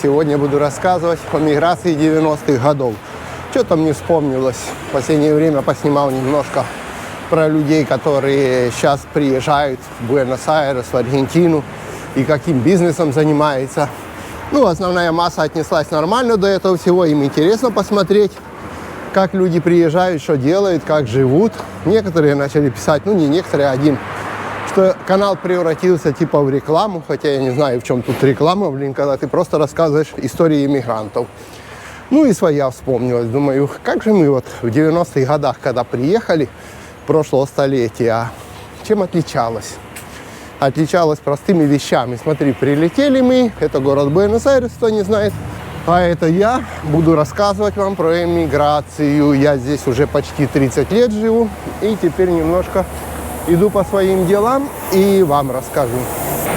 Сегодня буду рассказывать о миграции 90-х годов. Что-то мне вспомнилось. В последнее время поснимал немножко про людей, которые сейчас приезжают в Буэнос-Айрес, в Аргентину, и каким бизнесом занимается. Основная масса отнеслась нормально до этого всего. Им интересно посмотреть, как люди приезжают, что делают, как живут. Некоторые начали писать, не некоторые, а один, что канал превратился типа в рекламу, хотя я не знаю, в чем тут реклама, когда ты просто рассказываешь истории иммигрантов. И своя вспомнилась. Думаю, как же мы в 90-х годах, когда приехали, прошлого столетия, чем отличалось? Отличалось простыми вещами. Смотри, прилетели мы, это город Буэнос-Айрес, кто не знает, а это я буду рассказывать вам про эмиграцию. Я здесь уже почти 30 лет живу, и теперь немножко иду по своим делам и вам расскажу.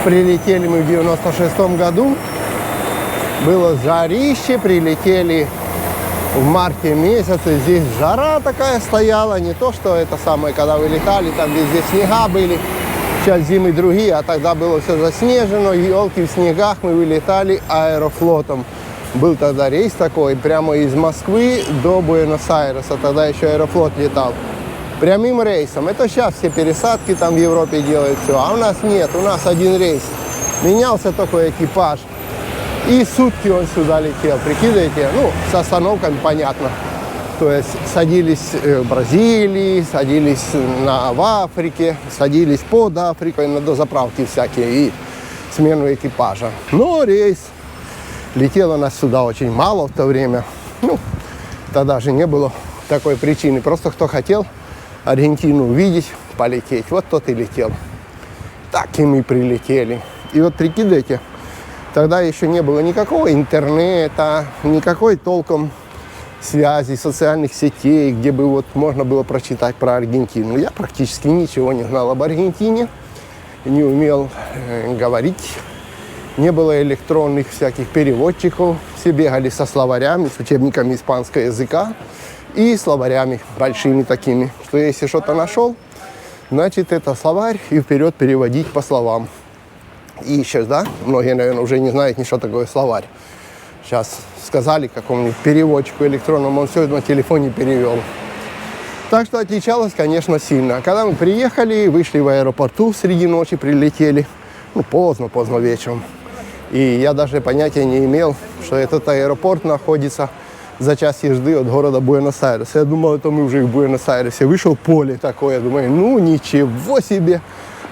Прилетели мы в 96-м году. Было жарище, прилетели в марте месяце. Здесь жара такая стояла. Не то, что это самое, когда вылетали, там везде снега были. Сейчас зимы другие, а тогда было все заснежено. Елки в снегах, мы вылетали аэрофлотом. Был тогда рейс такой, прямо из Москвы до Буэнос-Айреса. Тогда еще аэрофлот летал. Прямым рейсом. Это сейчас все пересадки там в Европе делают все. А у нас нет, у нас один рейс. Менялся такой экипаж. И сутки он сюда летел. Прикидываете? С остановками понятно. То есть садились в Бразилии, садились в Африке, садились под Африкой на дозаправки всякие и смену экипажа. Но рейс летело нас сюда очень мало в то время. Тогда же не было такой причины. Просто кто хотел Аргентину увидеть, полететь. Вот тот и летел. Так и мы прилетели. И вот прикидывайте, тогда еще не было никакого интернета, никакой толком связи, социальных сетей, где бы можно было прочитать про Аргентину. Я практически ничего не знал об Аргентине, не умел говорить. Не было электронных всяких переводчиков. Все бегали со словарями, с учебниками испанского языка. И словарями большими такими, что если что-то нашел, значит это словарь и вперед переводить по словам. И сейчас, многие, наверное, уже не знают ни что такое словарь. Сейчас сказали какому-нибудь переводчику электронному, он все на телефоне перевел. Так что отличалось, конечно, сильно. Когда мы приехали, вышли в аэропорту среди ночи, прилетели, поздно вечером. И я даже понятия не имел, что этот аэропорт находится за час езды от города Буэнос-Айрес. Я думал, это мы уже в Буэнос-Айресе. Вышел поле такое, думаю, ничего себе,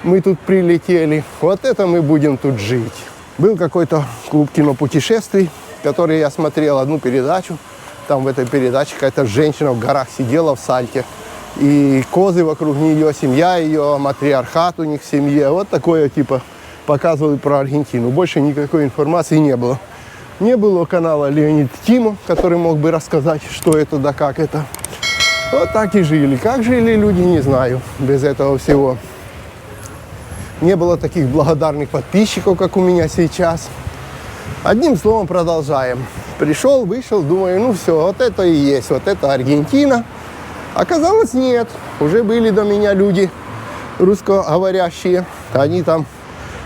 мы тут прилетели. Вот это мы будем тут жить. Был какой-то клуб кинопутешествий, который я смотрел, одну передачу. Там в этой передаче какая-то женщина в горах сидела в сальте. И козы вокруг нее, семья ее, матриархат у них в семье. Вот такое показывали про Аргентину. Больше никакой информации не было. Не было канала Леонид Тимо, который мог бы рассказать, что это да как это. Вот так и жили. Как жили люди, не знаю, без этого всего. Не было таких благодарных подписчиков, как у меня сейчас. Одним словом, продолжаем. Пришел, вышел, думаю, все, вот это и есть, вот это Аргентина. Оказалось, нет. Уже были до меня люди русскоговорящие. Они там,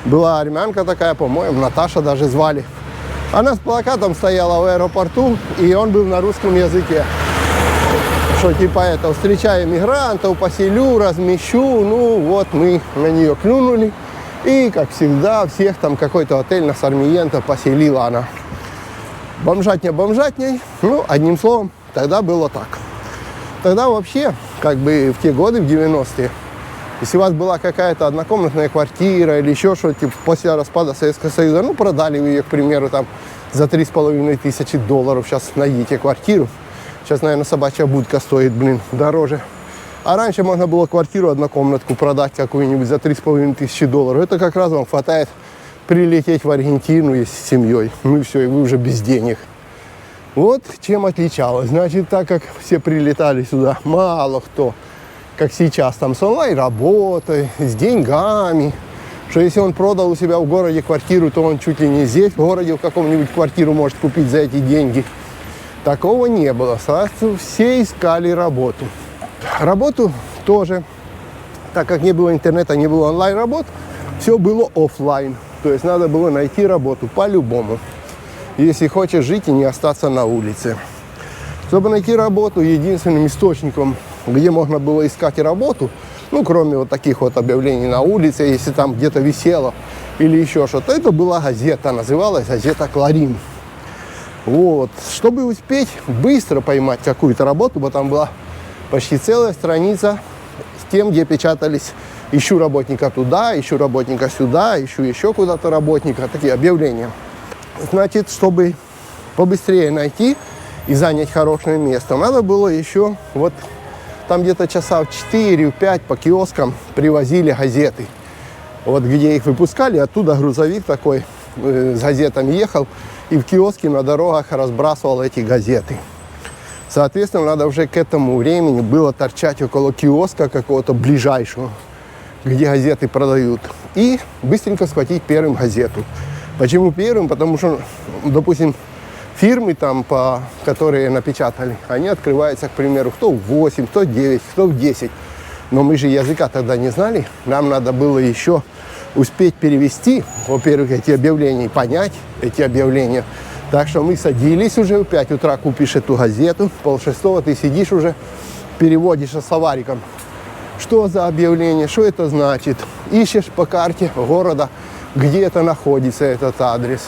была армянка такая, по-моему, Наташа даже звали. Она с плакатом стояла в аэропорту, и он был на русском языке. Что встречаю мигрантов, поселю, размещу. Мы на нее клюнули. И, как всегда, всех там какой-то отель на Сармиенто поселила она. Бомжатней. Одним словом, тогда было так. Тогда вообще, в те годы, в 90-е, если у вас была какая-то однокомнатная квартира или еще что-то, после распада Советского Союза, продали вы ее, к примеру, за $3500. Сейчас найдите квартиру. Сейчас, наверное, собачья будка стоит, дороже. А раньше можно было квартиру, однокомнатку продать какую-нибудь за $3500. Это как раз вам хватает прилететь в Аргентину с семьей. И все, и вы уже без денег. Вот чем отличалось. Значит, так как все прилетали сюда, мало кто, как сейчас, с онлайн-работой, с деньгами, что если он продал у себя в городе квартиру, то он чуть ли не здесь, в городе в каком-нибудь квартиру может купить за эти деньги. Такого не было. Сразу все искали работу. Работу тоже, так как не было интернета, не было онлайн-работ, все было офлайн. То есть надо было найти работу по-любому. если хочешь жить и не остаться на улице. Чтобы найти работу, единственным источником, где можно было искать работу, ну, кроме вот таких вот объявлений на улице, если там где-то висело или еще что-то, это была газета, называлась газета «Кларин». Вот. Чтобы успеть быстро поймать какую-то работу, потому там была почти целая страница с тем, где печатались «Ищу работника туда, ищу работника сюда, ищу еще куда-то работника», такие объявления. Значит, чтобы побыстрее найти и занять хорошее место, надо было еще вот там где-то часа в 4-5 по киоскам привозили газеты. Вот где их выпускали, оттуда грузовик такой с газетами ехал и в киоске на дорогах разбрасывал эти газеты. Соответственно, надо уже к этому времени было торчать около киоска какого-то ближайшего, где газеты продают, и быстренько схватить первым газету. Почему первым? Потому что, допустим, фирмы там, которые напечатали, они открываются, к примеру, кто в 8, кто в 9, кто в 10. Но мы же языка тогда не знали. Нам надо было еще успеть перевести, во-первых, эти объявления, понять эти объявления. Так что мы садились уже в 5 утра, купишь эту газету, 5:30 ты сидишь уже, переводишь словариком. Что за объявление, что это значит. Ищешь по карте города, где это находится, этот адрес.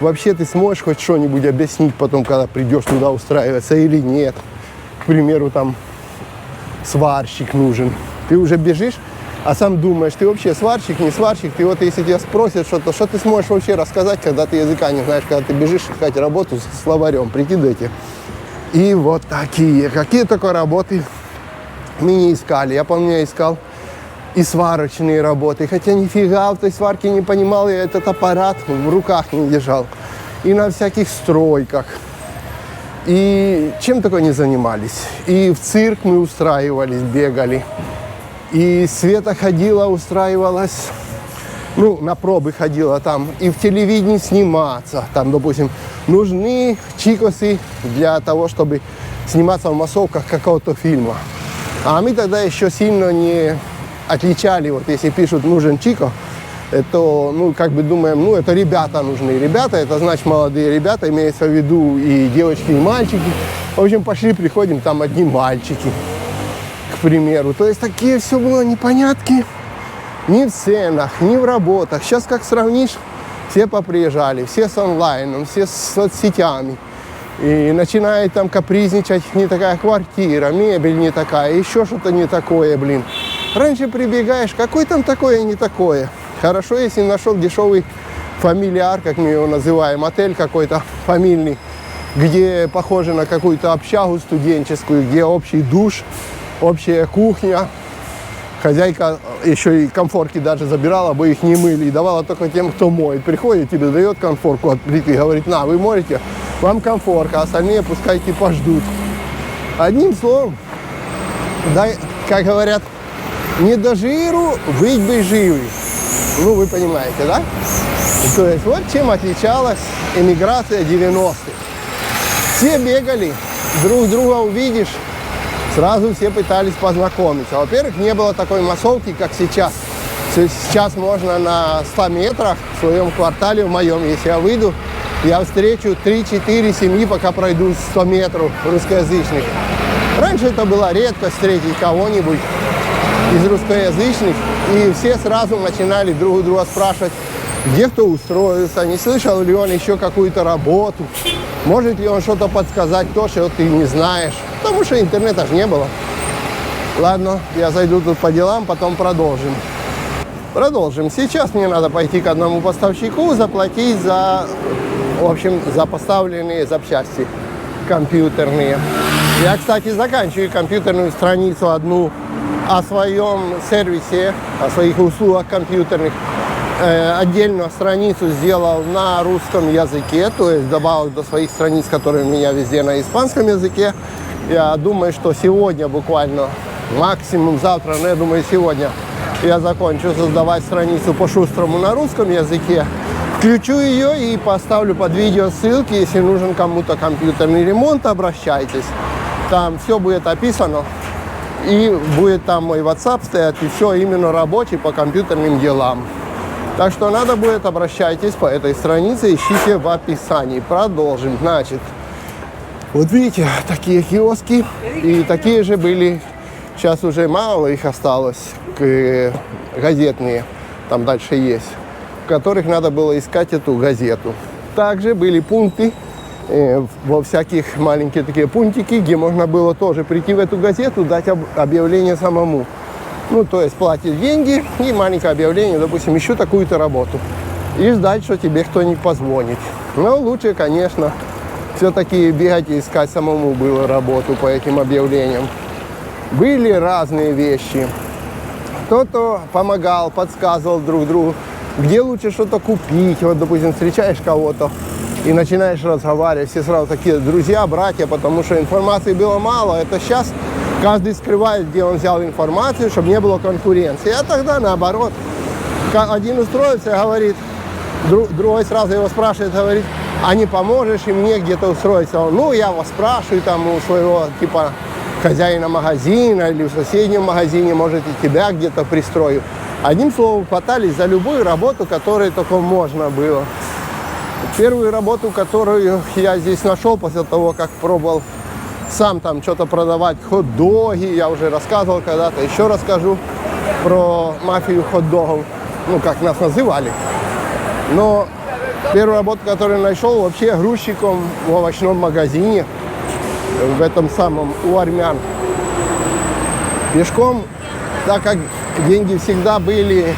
Вообще ты сможешь хоть что-нибудь объяснить потом, когда придешь туда устраиваться или нет. К примеру, там сварщик нужен. Ты уже бежишь, а сам думаешь, ты вообще сварщик, не сварщик. Ты вот если тебя спросят что-то, что ты сможешь вообще рассказать, когда ты языка не знаешь, когда ты бежишь искать работу с словарем, прикидывайте. И вот такие, какие только работы мы не искали. Я помню, я искал и сварочные работы, хотя нифига в той сварке не понимал, я этот аппарат в руках не держал. И на всяких стройках. И чем только не занимались. И в цирк мы устраивались, бегали. И Света ходила, устраивалась, ну, на пробы ходила там. И в телевидении сниматься. Там, допустим, нужны чикосы для того, чтобы сниматься в массовках какого-то фильма. А мы тогда еще сильно не отличали, вот если пишут «нужен чико», то, ну, как бы думаем, ну, это ребята нужны. Ребята, это значит молодые ребята, имеется в виду и девочки, и мальчики. В общем, пошли, приходим, там одни мальчики, к примеру. То есть такие все было непонятки ни в ценах, ни в работах. Сейчас как сравнишь, все поприезжали, все с онлайном, все с соцсетями. И начинает там капризничать, не такая квартира, мебель не такая, еще что-то не такое, блин. Раньше прибегаешь, какой там такое, не такое. Хорошо, если нашел дешевый фамильяр, как мы его называем, отель какой-то фамильный, где похоже на какую-то общагу студенческую, где общий душ, общая кухня. Хозяйка еще и комфорки даже забирала, бы их не мыли, и давала только тем, кто моет. Приходит, тебе дает комфорку от плиты, говорит: на, вы моете, вам комфорка, остальные пускайте пождут. Одним словом, дай, как говорят, не до жиру, быть бы живы. Ну, вы понимаете, да? То есть вот чем отличалась эмиграция 90-х. Все бегали, друг друга увидишь, сразу все пытались познакомиться. Во-первых, не было такой массовки, как сейчас. Сейчас можно на 100 метрах в своем квартале, в моем, если я выйду, я встречу 3-4 семьи, пока пройду 100 метров русскоязычных. Раньше это было редко встретить кого-нибудь из русскоязычных, и все сразу начинали друг у друга спрашивать, где кто устроился, не слышал ли он еще какую-то работу, может ли он что-то подсказать, то, что ты не знаешь, потому что интернета же не было. Ладно, я зайду тут по делам, потом продолжим. Сейчас мне надо пойти к одному поставщику, заплатить за, в общем, за поставленные запчасти компьютерные. Я, кстати, заканчиваю компьютерную страницу одну о своем сервисе, о своих услугах компьютерных. Отдельную страницу сделал на русском языке, то есть добавил до своих страниц, которые у меня везде на испанском языке. Я думаю, что сегодня буквально, максимум завтра, но я думаю, сегодня я закончу создавать страницу по-шустрому на русском языке. Включу ее и поставлю под видео ссылки, если нужен кому-то компьютерный ремонт, обращайтесь. Там все будет описано. И будет там мой WhatsApp стоять, и все именно рабочий по компьютерным делам. Так что надо будет, обращайтесь по этой странице, ищите в описании. Продолжим. Значит, вот видите, такие киоски. И такие же были, сейчас уже мало их осталось, газетные, там дальше есть, в которых надо было искать эту газету. Также были пункты, во всяких маленькие такие пунктики, где можно было тоже прийти в эту газету, дать объявление самому. Ну, то есть платить деньги и маленькое объявление, допустим, ищу такую-то работу. И ждать, что тебе кто-нибудь позвонит. Но лучше, конечно, все-таки бегать и искать самому было работу по этим объявлениям. Были разные вещи. Кто-то помогал, подсказывал друг другу, где лучше что-то купить. Вот, допустим, встречаешь кого-то и начинаешь разговаривать. Все сразу такие друзья, братья, потому что информации было мало. Это сейчас каждый скрывает, где он взял информацию, чтобы не было конкуренции. А тогда наоборот. Один устроится и говорит, другой сразу его спрашивает, говорит, а не поможешь и мне где-то устроиться? Ну, я вас спрашиваю там у своего, типа, хозяина магазина или в соседнем магазине, может, и тебя где-то пристрою. Одним словом, хватались за любую работу, которую только можно было. Первую работу, которую я здесь нашел после того, как пробовал сам там что-то продавать, хот-доги, я уже рассказывал когда-то, еще расскажу про мафию хот-догов, ну, как нас называли. Но первую работу, которую нашел, вообще грузчиком в овощном магазине, в этом самом, у армян. Пешком, так как деньги всегда были,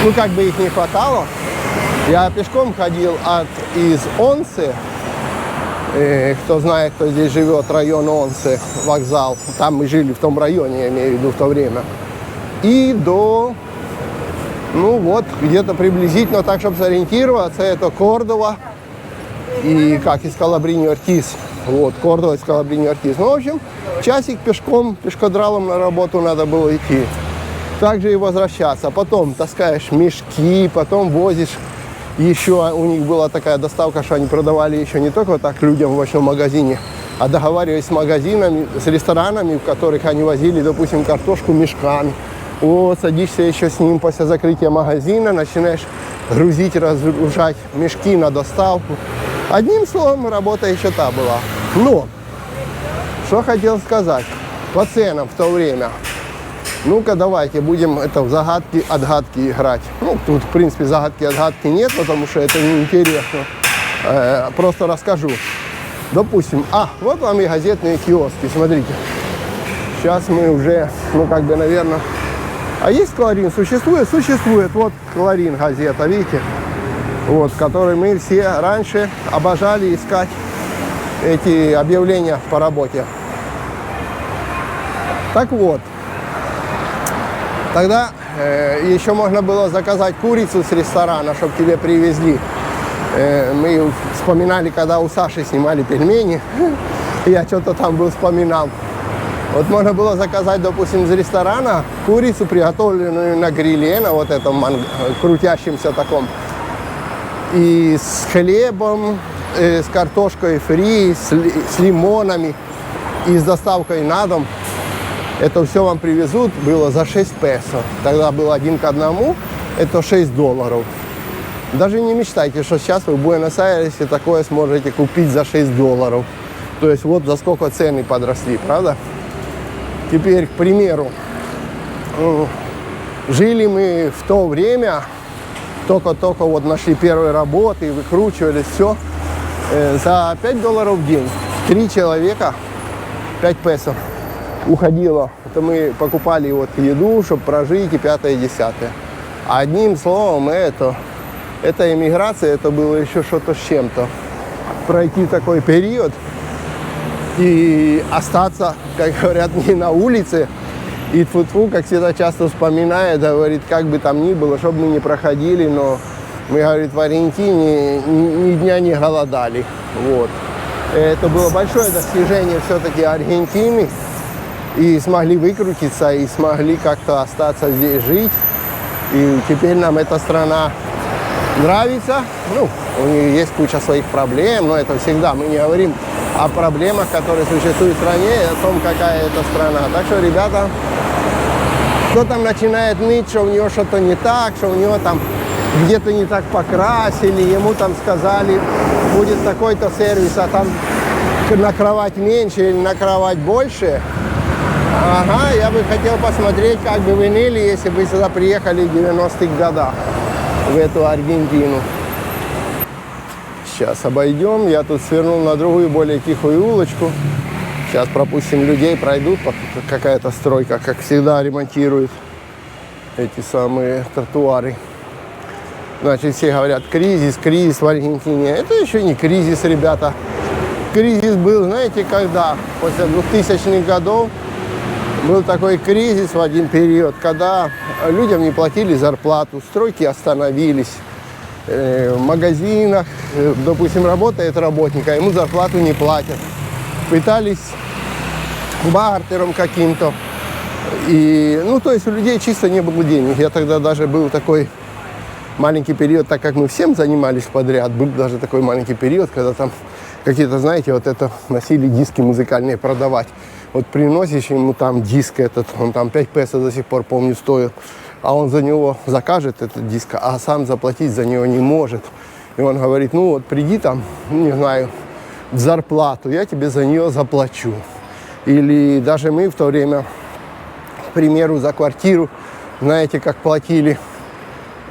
ну, как бы их не хватало, я пешком ходил из Онсы, кто знает, кто здесь живет, район Онсы, вокзал, там мы жили в том районе, я имею в виду в то время, и до, ну вот, где-то приблизительно, так, чтобы сориентироваться, это Кордова и, как, из Калабрини-Ортис, вот, Кордова из Калабрини-Ортис. Ну, в общем, часик пешком, пешкодралом на работу надо было идти, также и возвращаться, потом таскаешь мешки, потом возишь. Еще у них была такая доставка, что они продавали еще не только вот так людям в овощном магазине, а договаривались с магазинами, с ресторанами, в которых они возили, допустим, картошку мешками. Вот, садишься еще с ним после закрытия магазина, начинаешь грузить, разгружать мешки на доставку. Одним словом, работа еще та была. Но, что хотел сказать по ценам в то время. Ну-ка, давайте будем это в загадки-отгадки играть. Ну, тут, в принципе, загадки-отгадки нет, потому что это неинтересно. Просто расскажу. Допустим, вот вам и газетные киоски, смотрите. Сейчас мы уже, ну, как бы, наверное... А есть Кларин? Существует? Существует. Вот Кларин газета, видите? Вот, в которой мы все раньше обожали искать эти объявления по работе. Так вот. Тогда еще можно было заказать курицу с ресторана, чтобы тебе привезли. Мы вспоминали, когда у Саши снимали пельмени. Я что-то там был вспоминал. Вот можно было заказать, допустим, из ресторана курицу, приготовленную на гриле, на вот этом крутящемся таком. И с хлебом, с картошкой фри, с лимонами и с доставкой на дом. Это все вам привезут, было за 6 песо. Тогда было 1 к 1, это $6. Даже не мечтайте, что сейчас вы в Буэнос-Айресе такое сможете купить за $6. То есть вот за сколько цены подросли, правда? Теперь, к примеру, жили мы в то время, только-только вот нашли первые работы, выкручивались, все, за $5 в день. 3 человека, 5 песо. Уходило. Это мы покупали вот еду, чтобы прожить, и 5-е, 10-е. Одним словом, это эмиграция, это было еще что-то с чем-то. Пройти такой период и остаться, как говорят, не на улице. И тьфу-тьфу, как всегда часто вспоминает, говорит, как бы там ни было, чтобы мы не проходили, но мы, говорит, в Аргентине ни дня не голодали. Вот. Это было большое достижение все-таки Аргентины. И смогли выкрутиться, и смогли как-то остаться здесь жить. И теперь нам эта страна нравится. Ну, у нее есть куча своих проблем, но это всегда. Мы не говорим о проблемах, которые существуют в стране, и о том, какая это страна. Так что, ребята, кто там начинает ныть, что у него что-то не так, что у него там где-то не так покрасили, ему там сказали, будет такой-то сервис, а там на кровать меньше или на кровать больше. Ага, я бы хотел посмотреть, как бы вы ныли, если бы сюда приехали в 90-х годах, в эту Аргентину. Сейчас обойдем, я тут свернул на другую, более тихую улочку. Сейчас пропустим людей, пройдут, какая-то стройка, как всегда, ремонтирует эти самые тротуары. Значит, все говорят, кризис в Аргентине. Это еще не кризис, ребята. Кризис был, знаете, когда? После 2000-х годов был такой кризис в один период, когда людям не платили зарплату, стройки остановились. В магазинах, допустим, работает работник, а ему зарплату не платят. Пытались бартером каким-то. И, ну, то есть у людей чисто не было денег. Я тогда даже был такой маленький период, так как мы всем занимались подряд, был даже такой маленький период, когда там какие-то, знаете, вот это носили диски музыкальные продавать. Вот приносишь ему там диск этот, он там 5 песо до сих пор, помню, стоил. А он за него закажет этот диск, а сам заплатить за него не может. И он говорит, ну вот приди там, не знаю, в зарплату, я тебе за нее заплачу. Или даже мы в то время, к примеру, за квартиру, знаете, как платили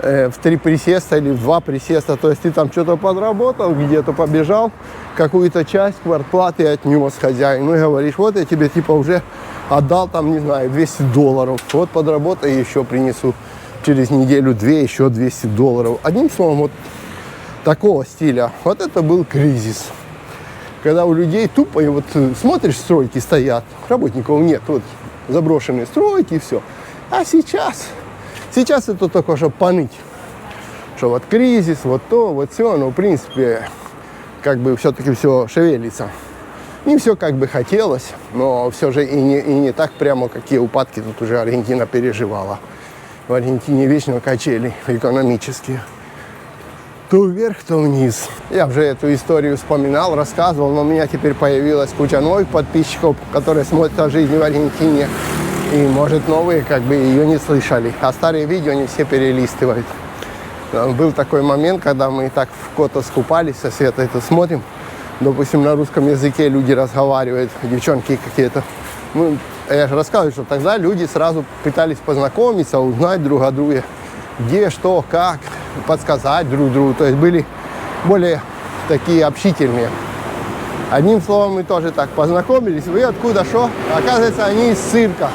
в 3 присеста или в 2 присеста. То есть ты там что-то подработал, где-то побежал, какую-то часть квартплаты отнес хозяину. И говоришь, вот я тебе типа уже отдал там, не знаю, $200. Вот подработай, еще принесу через неделю-две еще $200. Одним словом, вот такого стиля. Вот это был кризис. Когда у людей тупо, и вот смотришь, стройки стоят, работников нет, вот заброшенные стройки и все. А сейчас это только что поныть. Что вот кризис, вот то, вот все, но в принципе, как бы все-таки все шевелится. Не все как бы хотелось, но все же и не так прямо, какие упадки тут уже Аргентина переживала. В Аргентине вечно качели экономические. То вверх, то вниз. Я уже эту историю вспоминал, рассказывал, но у меня теперь появилась куча новых подписчиков, которые смотрят о жизни в Аргентине. И, может, новые как бы ее не слышали. А старые видео не все перелистывают. Был такой момент, когда мы так в Кото скупались со Светой, это смотрим. Допустим, на русском языке люди разговаривают, девчонки какие-то. Ну, я же рассказываю, что тогда люди сразу пытались познакомиться, узнать друг о друге, где, что, как, подсказать друг другу. То есть были более такие общительные. Одним словом, мы тоже так познакомились. Вы откуда, что? Оказывается, они из цирка.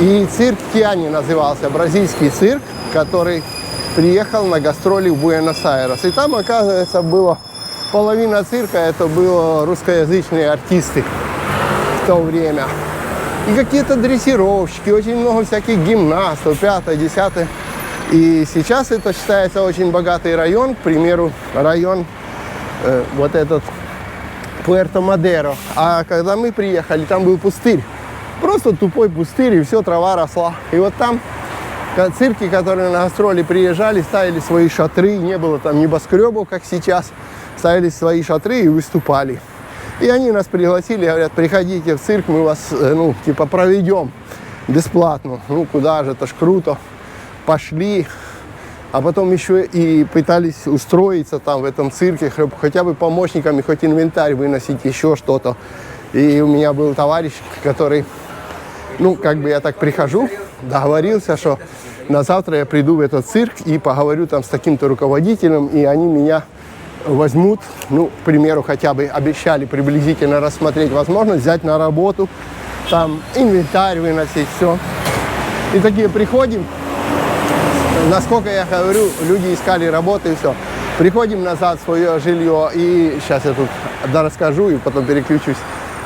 И цирк Тиани назывался, бразильский цирк, который приехал на гастроли в Буэнос-Айрес. И там, оказывается, было половина цирка, это были русскоязычные артисты в то время. И какие-то дрессировщики, очень много всяких гимнастов, 5-е, 10-е. И сейчас это считается очень богатый район, к примеру, район вот этот Пуэрто-Мадеро. А когда мы приехали, там был пустырь. Просто тупой пустырь, и все, трава росла. И вот там цирки, которые на гастроли приезжали, ставили свои шатры, не было там небоскребов, как сейчас. Ставили свои шатры и выступали. И они нас пригласили, говорят, приходите в цирк, мы вас, ну, типа, проведем бесплатно. Ну, куда же, это ж круто. Пошли. А потом еще и пытались устроиться там в этом цирке, хотя бы помощниками, хоть инвентарь выносить, еще что-то. И у меня был товарищ, который, ну, как бы я так прихожу, договорился, что на завтра я приду в этот цирк и поговорю там с таким-то руководителем, и они меня возьмут, ну, к примеру, хотя бы обещали приблизительно рассмотреть возможность, взять на работу, там инвентарь выносить, все. И такие приходим, насколько я говорю, люди искали работу и все. Приходим назад в свое жилье, и сейчас я тут расскажу и потом переключусь.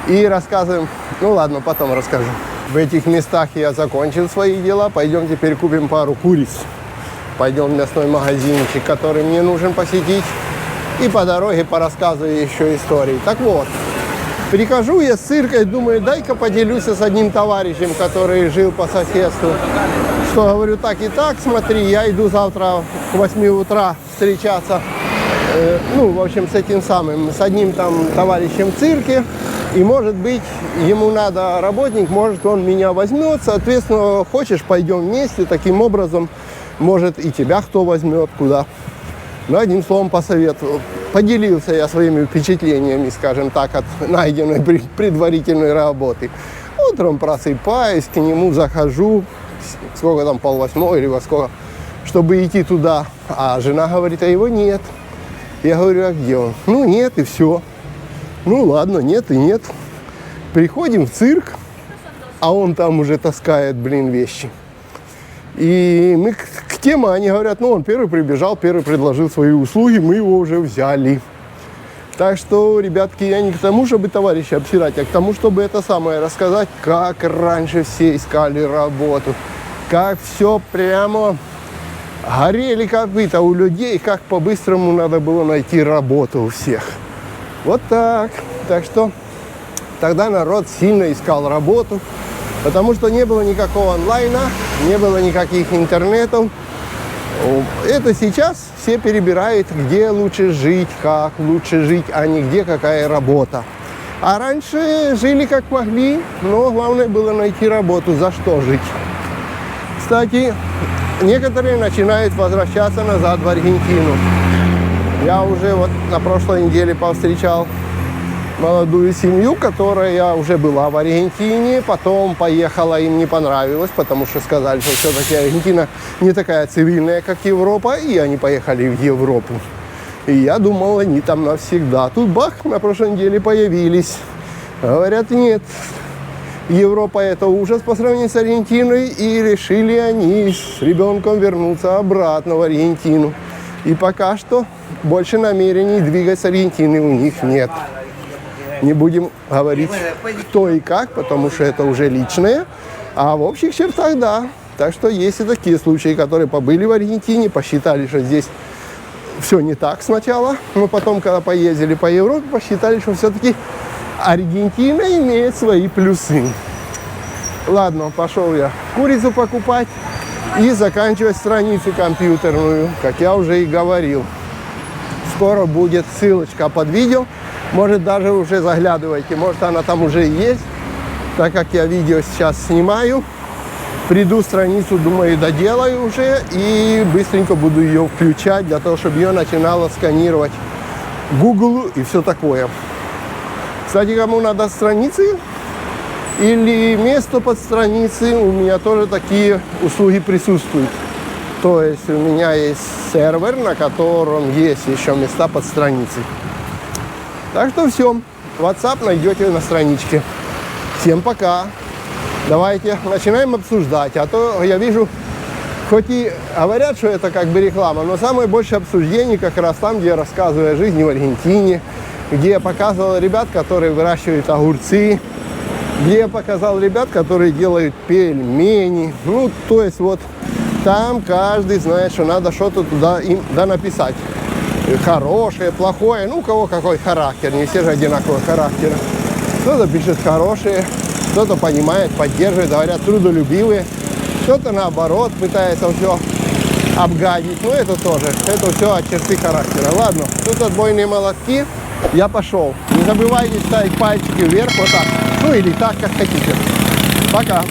И рассказываем, ну ладно, потом расскажу. В этих местах я закончил свои дела, пойдем теперь купим пару куриц. Пойдем в мясной магазинчик, который мне нужен посетить. И по дороге порассказываю еще истории. Так вот, прихожу я с цирка и думаю, дай-ка поделюсь с одним товарищем, который жил по соседству. Что, говорю, так и так, смотри, я иду завтра к 8 утра встречаться, ну, в общем, с этим самым, с одним там товарищем в цирке. И, может быть, ему надо работник, может, он меня возьмет. Соответственно, хочешь, пойдем вместе. Таким образом, Может, и тебя кто возьмет куда. Но одним словом посоветовал. Поделился я своими впечатлениями, скажем так, от найденной предварительной работы. Утром просыпаюсь, к нему захожу, сколько там, 7:30 или во сколько, чтобы идти туда. А жена говорит, а его нет. Я говорю, а где он? Ну, нет, и все. Ну, ладно, нет и нет. Приходим в цирк, а он там уже таскает, вещи. И мы к теме, они говорят, ну, он первый прибежал, первый предложил свои услуги, мы его уже взяли. Так что, ребятки, я не к тому, чтобы товарища обсирать, а к тому, чтобы это самое рассказать, как раньше все искали работу, как все прямо горели копыта у людей, как по-быстрому надо было найти работу у всех. Вот так. Так что тогда народ сильно искал работу, потому что не было никакого онлайна, не было никаких интернетов. Это сейчас все перебирают, где лучше жить, как лучше жить, а не где какая работа. А раньше жили как могли, но главное было найти работу, за что жить. Кстати, некоторые начинают возвращаться назад в Аргентину. Я уже вот на прошлой неделе повстречал молодую семью, которая уже была в Аргентине, потом поехала, им не понравилось, потому что сказали, что все-таки Аргентина не такая цивильная, как Европа, и они поехали в Европу. И я думал, они там навсегда. Тут бах, на прошлой неделе появились. Говорят, нет, Европа это ужас по сравнению с Аргентиной, и решили они с ребенком вернуться обратно в Аргентину. И пока что больше намерений двигать с Аргентины у них нет. Не будем говорить, кто и как, потому что это уже личное. А в общих чертах, да. Так что есть и такие случаи, которые побыли в Аргентине, посчитали, что здесь все не так сначала. Но потом, когда поездили по Европе, посчитали, что все-таки Аргентина имеет свои плюсы. Ладно, пошел я курицу покупать и заканчивать страницу компьютерную, как я уже и говорил. Скоро будет ссылочка под видео. Может, даже уже заглядывайте, может, она там уже есть. Так как я видео сейчас снимаю, приду страницу, думаю, доделаю уже и быстренько буду ее включать, для того, чтобы ее начинало сканировать Google и все такое. Кстати, кому надо страницы или место под страницей, у меня тоже такие услуги присутствуют. То есть у меня есть сервер, на котором есть еще места под страницей. Так что все, WhatsApp найдете на страничке. Всем пока. Давайте начинаем обсуждать. А то я вижу, хоть и говорят, что это как бы реклама, но самое большее обсуждение как раз там, где я рассказываю о жизни в Аргентине, где я показывал ребят, которые выращивают огурцы, где я показал ребят, которые делают пельмени. Ну, то есть вот там каждый знает, что надо что-то туда им написать. Хорошее, плохое, ну у кого какой характер, не все же одинакового характера. Кто-то пишет хорошее, кто-то понимает, поддерживает, говорят, трудолюбивые, кто-то наоборот пытается все обгадить, но это тоже, это все от черты характера. Ладно, тут отбойные молотки, я пошел. Не забывайте ставить пальчики вверх, вот так, ну или так, как хотите. Пока.